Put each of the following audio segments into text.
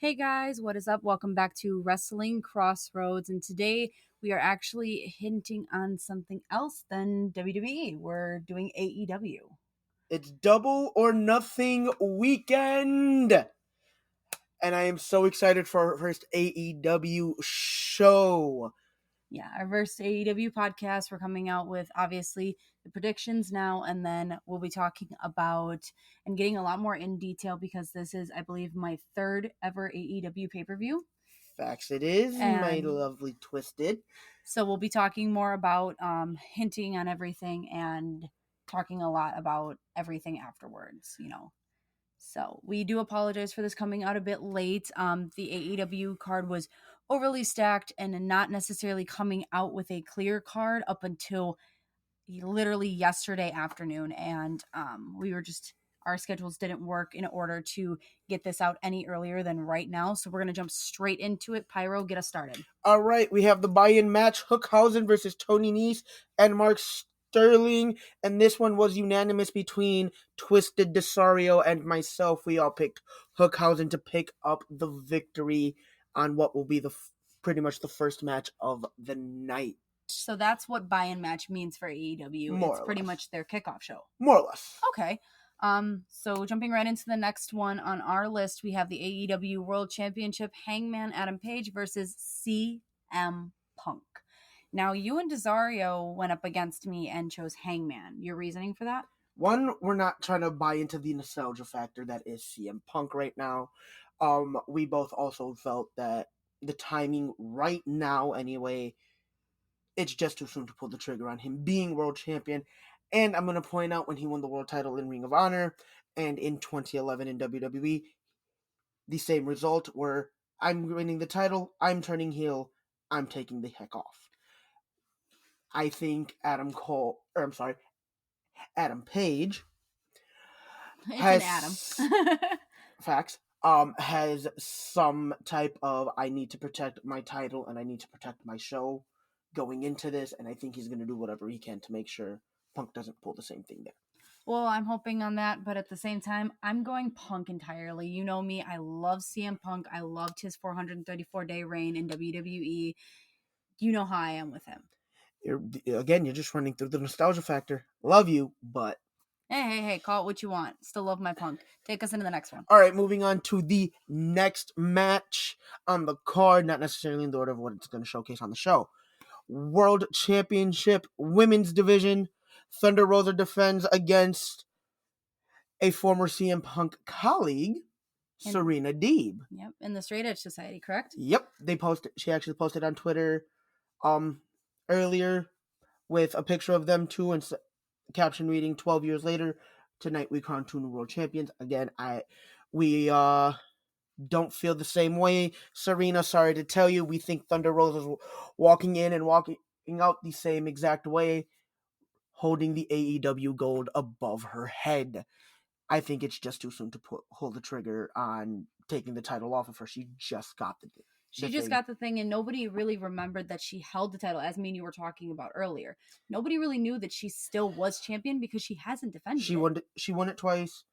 Hey guys, what is up? Welcome back to Wrestling Crossroads, and today we are actually hinting on something else than WWE. We're doing AEW. It's Double or Nothing weekend! And I am so excited for our first AEW show. Yeah, our first AEW podcast. We're coming out with obviously the predictions now, and then we'll be talking about and getting a lot more in detail because this is, I believe, my third ever AEW pay per view. Facts it is, my And lovely Twisted. So we'll be talking more about hinting on everything and talking a lot about everything afterwards, So we do apologize for this coming out a bit late. The AEW card was overly stacked and not necessarily coming out with a clear card up until literally yesterday afternoon. And we were just, our schedules didn't work in order to get this out any earlier than right now. So we're going to jump straight into it. Pyro, get us started. All right, we have the buy-in match, Hookhausen versus Tony Nese and Mark Sterling. And this one was unanimous between Twisted, Desario, and myself. We all picked Hookhausen to pick up the victory on what will be pretty much the first match of the night. So that's what buy-in match means for AEW. It's pretty much their kickoff show. More or less. Okay. So jumping right into the next one on our list, we have the AEW World Championship Hangman Adam Page versus CM Punk. Now, you and Desario went up against me and chose Hangman. Your reasoning for that? One, we're not trying to buy into the nostalgia factor that is CM Punk right now. We both also felt that the timing right now, anyway, it's just too soon to pull the trigger on him being world champion. And I'm going to point out when he won the world title in Ring of Honor and in 2011 in WWE, the same result where I'm winning the title, I'm turning heel, I'm taking the heck off. I think Adam Page has an Adam. Facts. Has some type of I need to protect my title and I need to protect my show going into this, and I think he's going to do whatever he can to make sure Punk doesn't pull the same thing there. Well, I'm hoping on that, but at the same time, I'm going Punk entirely. You know me, I love CM Punk. I loved his 434-day reign in WWE. You know how I am with him. You're just running through the nostalgia factor. Love you, but... Hey, call it what you want. Still love my Punk. Take us into the next one. All right, moving on to the next match on the card, not necessarily in the order of what it's going to showcase on the show. World Championship Women's Division. Thunder Rosa defends against a former CM Punk colleague, Serena Deeb. Yep, in the Straight Edge Society, correct? Yep, she actually posted on Twitter earlier with a picture of them two and caption reading 12 years later, tonight we crown two new world champions. Again, we don't feel the same way. Serena, sorry to tell you, we think Thunder Rosa's walking in and walking out the same exact way, holding the AEW gold above her head. I think it's just too soon to pull the trigger on taking the title off of her. She just got the thing. She just got the thing, and nobody really remembered that she held the title, as me and you were talking about earlier. Nobody really knew that she still was champion because she hasn't defended it. She won it twice.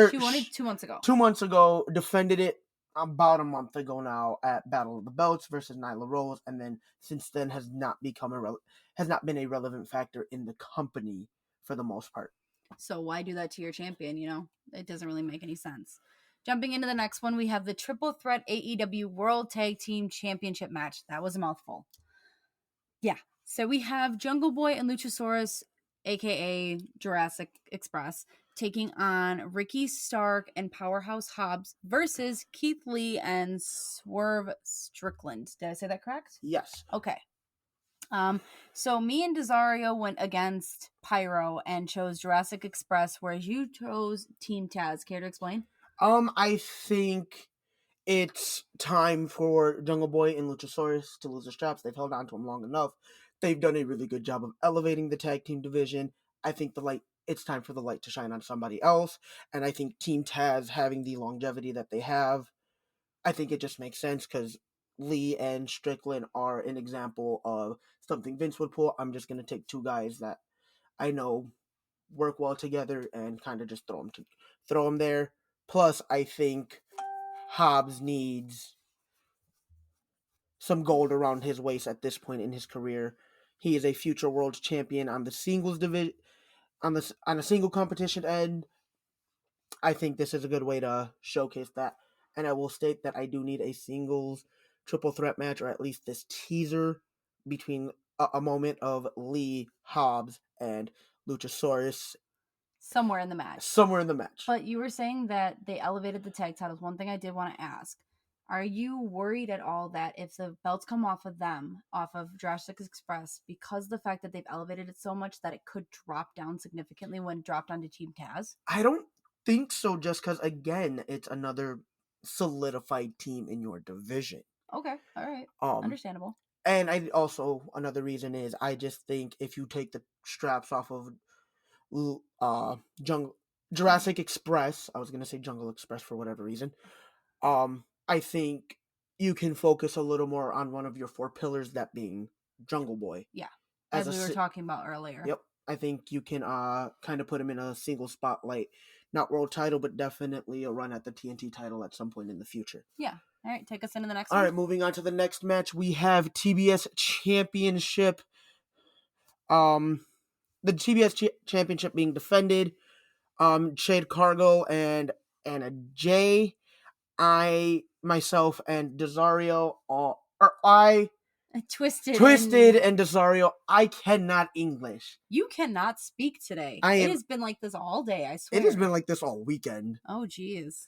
She won it 2 months ago. 2 months ago, defended it about a month ago now at Battle of the Belts versus Nyla Rose, and then since then has not been a relevant factor in the company for the most part. So why do that to your champion? It doesn't really make any sense. Jumping into the next one, we have the Triple Threat AEW World Tag Team Championship match. That was a mouthful. Yeah. So we have Jungle Boy and Luchasaurus, a.k.a. Jurassic Express, taking on Ricky Stark and Powerhouse Hobbs versus Keith Lee and Swerve Strickland. Did I say that correct? Yes. Okay. So me and Desario went against Pyro and chose Jurassic Express, whereas you chose Team Taz. Care to explain? I think it's time for Jungle Boy and Luchasaurus to lose their straps. They've held on to them long enough. They've done a really good job of elevating the tag team division. I think it's time for the light to shine on somebody else. And I think Team Taz having the longevity that they have, I think it just makes sense because Lee and Strickland are an example of something Vince would pull. I'm just going to take two guys that I know work well together and kind of just throw them there. Plus, I think Hobbs needs some gold around his waist at this point in his career. He is a future world champion on the singles division, on a single competition end. I think this is a good way to showcase that. And I will state that I do need a singles triple threat match, or at least this teaser between a moment of Lee, Hobbs, and Luchasaurus somewhere in the match. somewhere in the match. But you were saying that they elevated the tag titles. One thing I did want to ask. Are you worried at all that if the belts come off of them, off of Jurassic Express, because the fact that they've elevated it so much that it could drop down significantly when dropped onto Team Taz? I don't think so, just because, again, it's another solidified team in your division. Okay, all right. Understandable. And I also, another reason is I just think if you take the straps off of Jurassic Express, I was going to say Jungle Express for whatever reason, I think you can focus a little more on one of your four pillars, that being Jungle Boy. Yeah, as we were talking about earlier. Yep. I think you can kind of put him in a single spotlight. Not world title, but definitely a run at the TNT title at some point in the future. Yeah. All right, take us into the next one. All right, moving on to the next match, we have TBS Championship. The TBS Championship being defended. Shade Cargo and Anna Jay. I, myself, and Desario Twisted and Desario. I cannot English. You cannot speak today. It has been like this all day, I swear. It has been like this all weekend. Oh, jeez.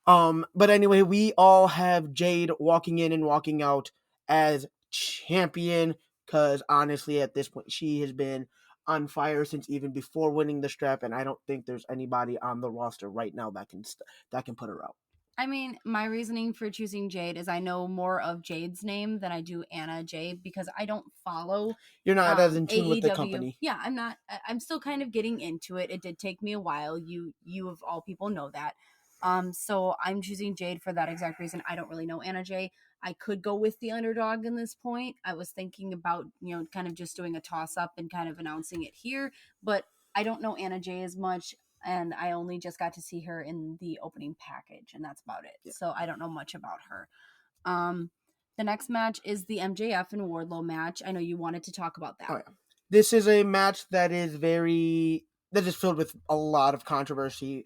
But anyway, we all have Jade walking in and walking out as champion, because honestly, at this point, she has been on fire since even before winning the strap, and I don't think there's anybody on the roster right now that can put her out. I mean, my reasoning for choosing Jade is I know more of Jade's name than I do Anna Jay, because I don't follow. You're not as in tune with the company. Yeah, I'm not. I'm still kind of getting into it. It did take me a while. You of all people know that. So I'm choosing Jade for that exact reason. I don't really know Anna Jay. I could go with the underdog in this point. I was thinking about, kind of just doing a toss up and kind of announcing it here, but I don't know Anna Jay as much. And I only just got to see her in the opening package, and that's about it. Yeah. So I don't know much about her. The next match is the MJF and Wardlow match. I know you wanted to talk about that. Oh, yeah. This is a match that is filled with a lot of controversy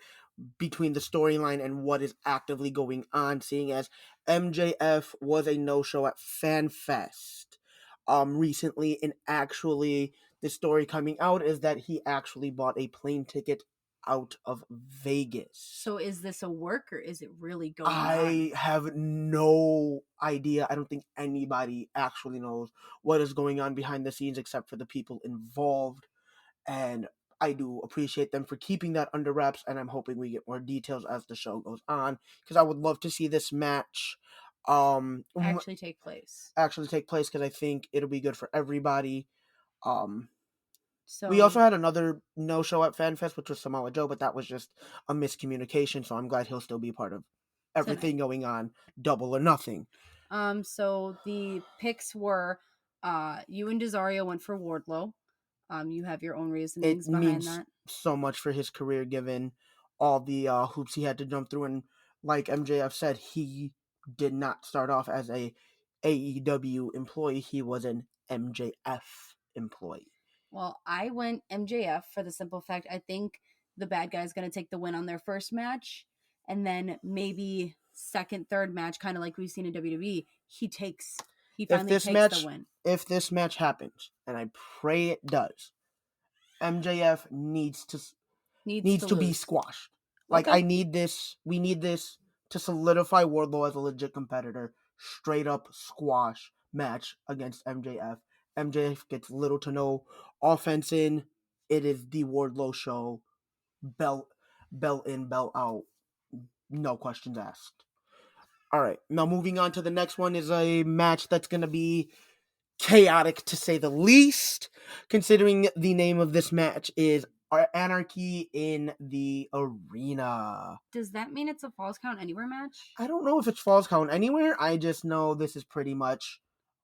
between the storyline and what is actively going on, seeing as MJF was a no-show at FanFest recently, and actually the story coming out is that he actually bought a plane ticket out of Vegas. So is this a work, or is it really going on? I have no idea. I don't think anybody actually knows what is going on behind the scenes except for the people involved. And I do appreciate them for keeping that under wraps, and I'm hoping we get more details as the show goes on, because I would love to see this match actually take place. Because I think it'll be good for everybody. So we also had another no-show at FanFest, which was Samoa Joe, but that was just a miscommunication, so I'm glad he'll still be part of everything going on, Double or Nothing. So the picks were you and Desario went for Wardlow. You have your own reasonings behind that. So much for his career, given all the hoops he had to jump through, and like MJF said, he did not start off as a AEW employee. He was an MJF employee. Well, I went MJF for the simple fact I think the bad guy is going to take the win on their first match, and then maybe second, third match, kind of like we've seen in WWE, he finally takes the win. If this match happens, and I pray it does, MJF needs to be squashed. Like, okay. We need this to solidify Wardlow as a legit competitor. Straight up squash match against MJF. MJF gets little to no offense in. It is the Wardlow show. Belt in, belt out. No questions asked. All right. Now moving on to the next one is a match that's going to be chaotic, to say the least, considering the name of this match is Anarchy in the Arena. Does that mean it's a Falls Count Anywhere match? I don't know if it's Falls Count Anywhere. I just know this is pretty much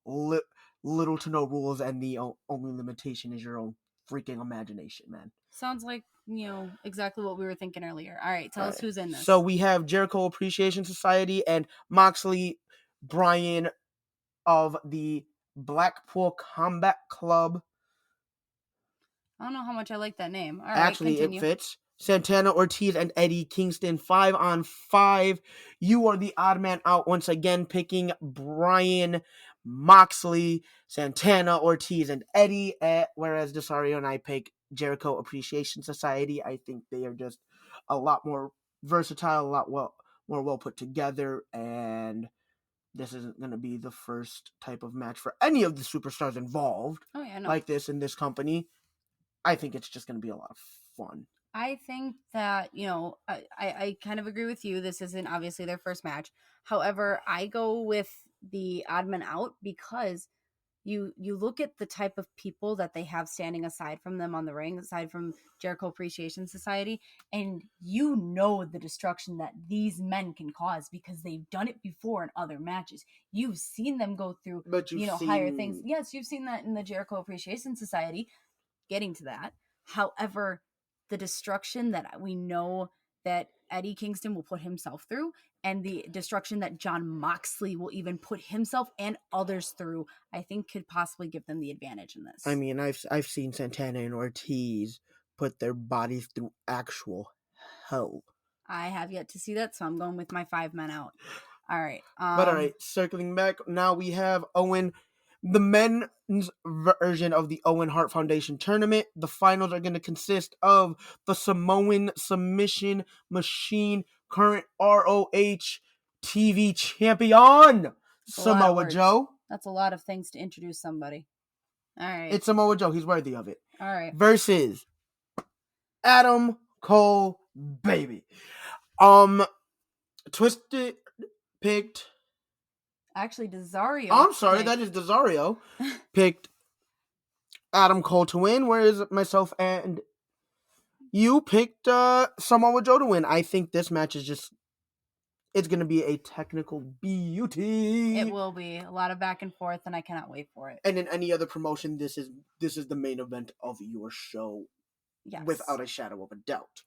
little to no rules, and the only limitation is your own freaking imagination, man. Sounds like, exactly what we were thinking earlier. All right, tell us who's in this. So we have Jericho Appreciation Society and Moxley Bryan of the Blackpool Combat Club. I don't know how much I like that name. All right, Actually, continue. it fits. Santana Ortiz and Eddie Kingston 5-on-5. You are the odd man out once again, picking Bryan, Moxley, Santana Ortiz, and Eddie. Whereas Desario and I pick Jericho Appreciation Society. I think they are just a lot more versatile, a lot more well put together, and this isn't going to be the first type of match for any of the superstars involved. Oh yeah, no. Like this in this company. I think it's just going to be a lot of fun. I think that, I kind of agree with you. This isn't obviously their first match. However, I go with the odd man out because you look at the type of people that they have standing aside from them on the ring, aside from Jericho Appreciation Society, and the destruction that these men can cause because they've done it before in other matches. You've seen them go through, higher things. Yes, you've seen that in the Jericho Appreciation Society. Getting to that. However, the destruction that we know that Eddie Kingston will put himself through, and the destruction that Jon Moxley will even put himself and others through, I think could possibly give them the advantage in this. I mean, I've seen Santana and Ortiz put their bodies through actual hell. I have yet to see that, so I'm going with my 5 men out. All right. But all right, circling back, now we have Owen, the men's version of the Owen Hart Foundation tournament. The finals are going to consist of the Samoan Submission Machine, current ROH TV champion, Samoa Joe. That's a lot of things to introduce somebody. All right. It's Samoa Joe. He's worthy of it. All right. Versus Adam Cole, baby. Twisted picked. Actually, Desario. I'm sorry, that is Desario. Picked Adam Cole to win, whereas myself and you picked Samoa Joe to win. I think this match is it's going to be a technical beauty. It will be a lot of back and forth, and I cannot wait for it. And in any other promotion, this is the main event of your show, yes, without a shadow of a doubt.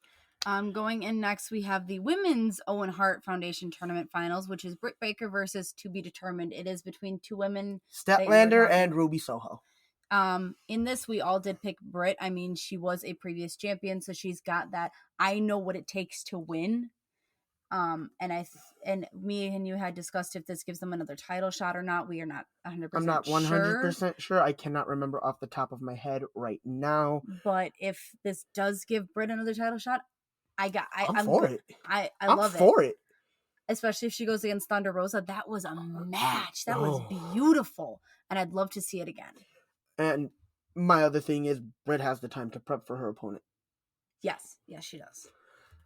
Going in next, we have the Women's Owen Hart Foundation Tournament Finals, which is Britt Baker versus To Be Determined. It is between two women, Statlander and Ruby Soho. In this, we all did pick Britt. I mean, she was a previous champion, so she's got that. I know what it takes to win. And me and you had discussed if this gives them another title shot or not. We are not 100% I'm not 100% sure. I cannot remember off the top of my head right now. But if this does give Britt another title shot, I'm for it. I love it. I'm for it. Especially if she goes against Thunder Rosa. That was a match. That was beautiful. And I'd love to see it again. And my other thing is Britt has the time to prep for her opponent. Yes. Yes, she does.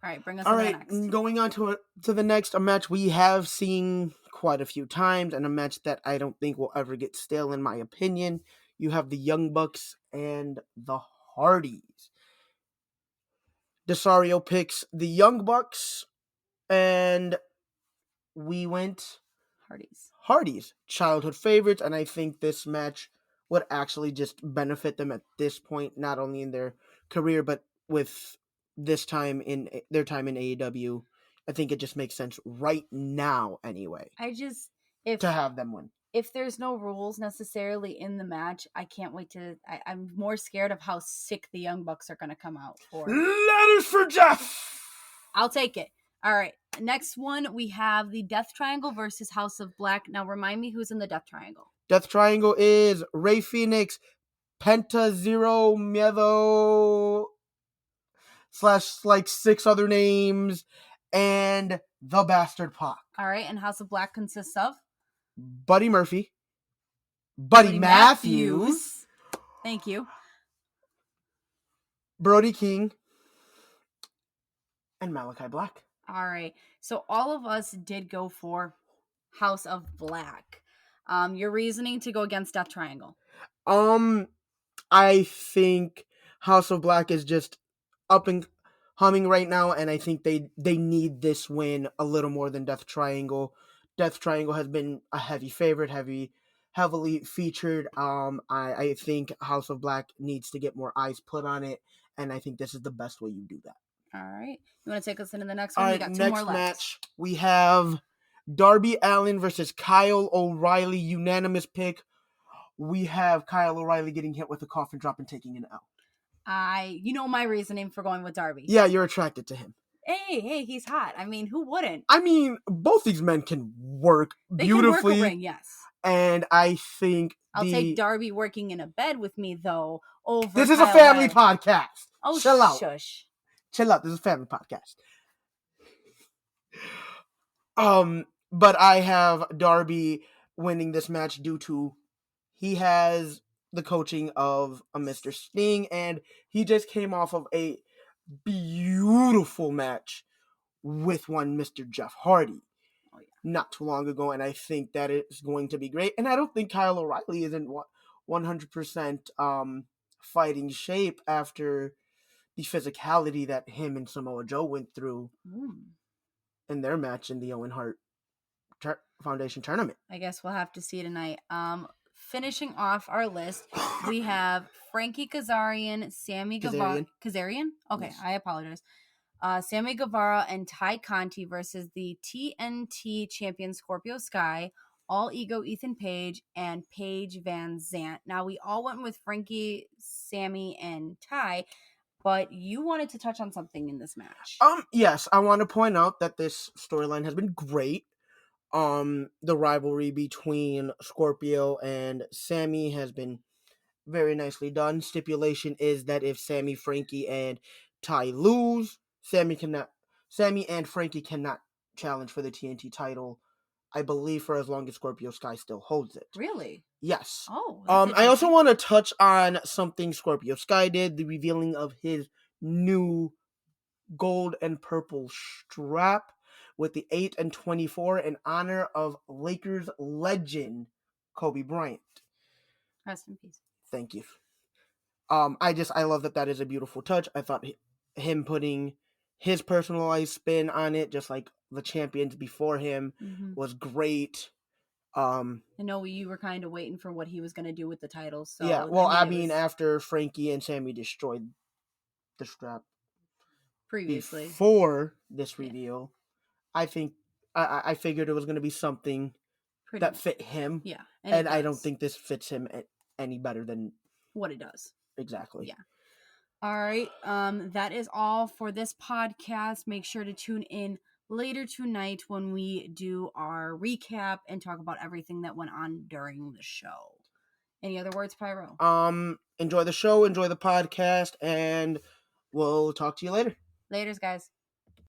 All right, bring us to the next. All right, going on to the next, a match we have seen quite a few times, and a match that I don't think will ever get stale in my opinion. You have the Young Bucks and the Hardys. Desario picks the Young Bucks, and we went Hardys, childhood favorites, and I think this match would actually just benefit them at this point, not only in their career, but with this time in their time in AEW. I think it just makes sense right now anyway. To have them win. If there's no rules necessarily in the match, I can't wait to... I'm more scared of how sick the Young Bucks are going to come out for. Letters for Jeff! I'll take it. All right. Next one, we have the Death Triangle versus House of Black. Now, remind me who's in the Death Triangle. Death Triangle is Rey Fenix, Penta Zero Miedo / like 6 other names, and the Bastard Pac. All right. And House of Black consists of? Buddy Murphy, Buddy Matthews. Thank you. Brody King, and Malachi Black. All right. So all of us did go for House of Black. Your reasoning to go against Death Triangle? I think House of Black is just up and humming right now, and I think they need this win a little more than Death Triangle. Death Triangle has been a heavy favorite, heavy heavily featured. I think House of Black needs to get more eyes put on it, and I think this is the best way you do that. All right. You want to take us into the next All one? We right, got two more next left. match we have Darby Allin versus Kyle O'Reilly, unanimous pick. We have Kyle O'Reilly getting hit with a coffin drop and taking an L. You know my reasoning for going with Darby. Yeah, you're attracted to him. Hey, he's hot. I mean, who wouldn't? I mean, both these men can work They beautifully. can work a ring, yes. And I think I'll take Darby working in a bed with me, though, over This is Kyle a family O'Reilly. podcast. Oh, chill out. Shush. Chill out. This is a family podcast. But I have Darby winning this match due to he has the coaching of a Mr. Sting, and he just came off of a beautiful match with one Mr. Jeff Hardy not too long ago, and I think that it's going to be great. And I don't think Kyle O'Reilly is in 100% fighting shape after the physicality that him and Samoa Joe went through in their match in the Owen Hart Foundation tournament. I guess we'll have to see tonight. Finishing off our list, we have Frankie Kazarian, Sammy Guevara. Kazarian? Okay, yes. I apologize. Sammy Guevara and Ty Conti versus the TNT champion Scorpio Sky, All Ego Ethan Page, and Paige Van Zant. Now, we all went with Frankie, Sammy, and Ty, but you wanted to touch on something in this match. Yes, I want to point out that this storyline has been great. The rivalry between Scorpio and Sammy has been very nicely done. Stipulation is that if Sammy, Frankie, and Ty lose, Sammy and Frankie cannot challenge for the TNT title, I believe, for as long as Scorpio Sky still holds it. Really? Yes. Oh. I also want to touch on something Scorpio Sky did, the revealing of his new gold and purple strap with the 8 and 24 in honor of Lakers legend Kobe Bryant. Rest in peace. Thank you. I love that is a beautiful touch. I thought him putting his personalized spin on it, just like the champions before him, was great. I know you were kind of waiting for what he was going to do with the title. So yeah, well, after Frankie and Sammy destroyed the strap previously before this reveal, I think I figured it was going to be something that fit him. Yeah, and I don't think this fits him any better than what it does. Exactly. Yeah. All right. That is all for this podcast. Make sure to tune in later tonight when we do our recap and talk about everything that went on during the show. Any other words, Pyro? Enjoy the show, enjoy the podcast, and we'll talk to you later. Laters, guys.